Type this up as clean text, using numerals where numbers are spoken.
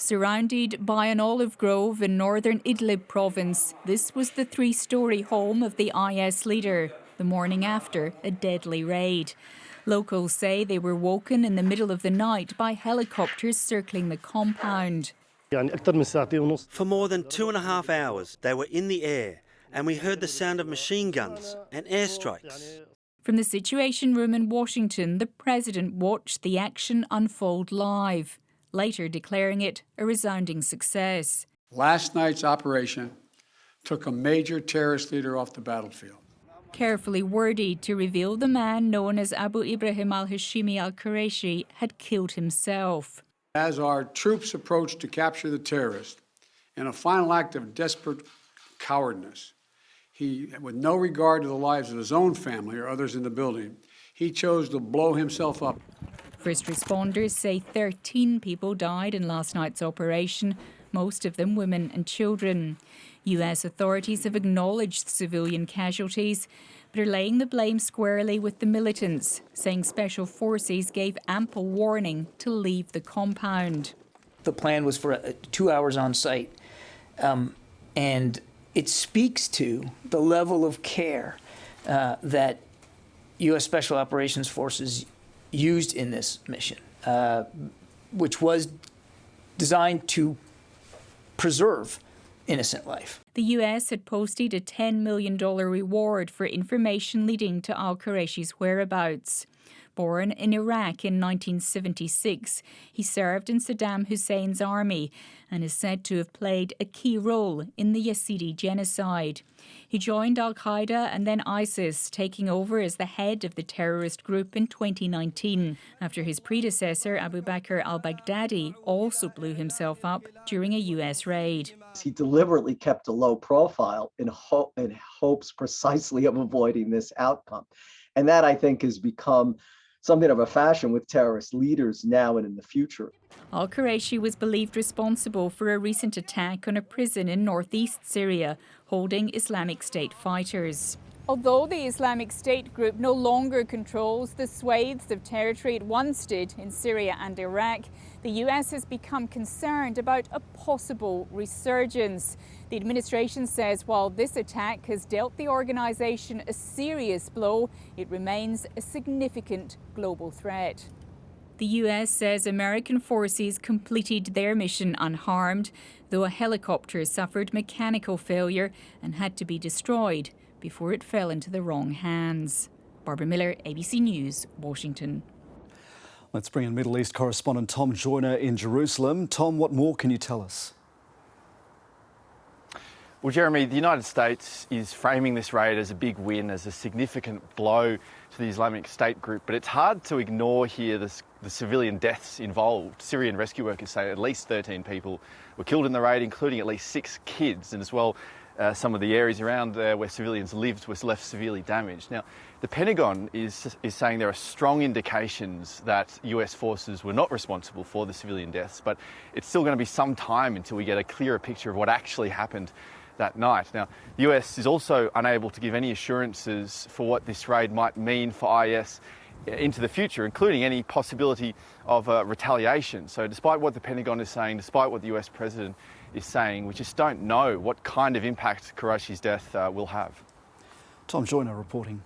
Surrounded by an olive grove in northern Idlib province, this was the three-storey home of the IS leader, the morning after a deadly raid. Locals say they were woken in the middle of the night by helicopters circling the compound. For more than 2.5 hours, they were in the air, and we heard the sound of machine guns and airstrikes. From the Situation Room in Washington, the president watched the action unfold live, later declaring it a resounding success. Last night's operation took a major terrorist leader off the battlefield. Carefully worded to reveal the man known as Abu Ibrahim al-Hashimi al-Qurayshi had killed himself. As our troops approached to capture the terrorist, in a final act of desperate cowardness, he, with no regard to the lives of his own family or others in the building, he chose to blow himself up. First responders say 13 people died in last night's operation, most of them women and children. US authorities have acknowledged civilian casualties, but are laying the blame squarely with the militants, saying special forces gave ample warning to leave the compound. The plan was for 2 hours on site, and it speaks to the level of care that U.S. Special Operations Forces used in this mission, which was designed to preserve innocent life. The US had posted a $10 million reward for information leading to al-Qurayshi's whereabouts. Born in Iraq in 1976, he served in Saddam Hussein's army and is said to have played a key role in the Yazidi genocide. He joined al-Qaeda and then ISIS, taking over as the head of the terrorist group in 2019, after his predecessor Abu Bakr al-Baghdadi also blew himself up during a US raid. He deliberately kept a low profile in hopes precisely of avoiding this outcome. And that, I think, has become something of a fashion with terrorist leaders now and in the future. Al-Qurayshi was believed responsible for a recent attack on a prison in northeast Syria, holding Islamic State fighters. Although the Islamic State group no longer controls the swathes of territory it once did in Syria and Iraq, the US has become concerned about a possible resurgence. The administration says while this attack has dealt the organization a serious blow, it remains a significant global threat. The US says American forces completed their mission unharmed, though a helicopter suffered mechanical failure and had to be destroyed before it fell into the wrong hands. Barbara Miller, ABC News, Washington. Let's bring in Middle East correspondent Tom Joyner in Jerusalem. Tom, what more can you tell us? Well, Jeremy, the United States is framing this raid as a big win, as a significant blow to the Islamic State group, but it's hard to ignore here the civilian deaths involved. Syrian rescue workers say at least 13 people were killed in the raid, including at least 6 kids, and as well some of the areas around there where civilians lived was left severely damaged. Now, the Pentagon is saying there are strong indications that US forces were not responsible for the civilian deaths, but it's still going to be some time until we get a clearer picture of what actually happened that night. Now, the US is also unable to give any assurances for what this raid might mean for IS into the future, including any possibility of retaliation. So despite what the Pentagon is saying, despite what the US president is saying, we just don't know what kind of impact Qurayshi's death will have. Tom Joyner reporting.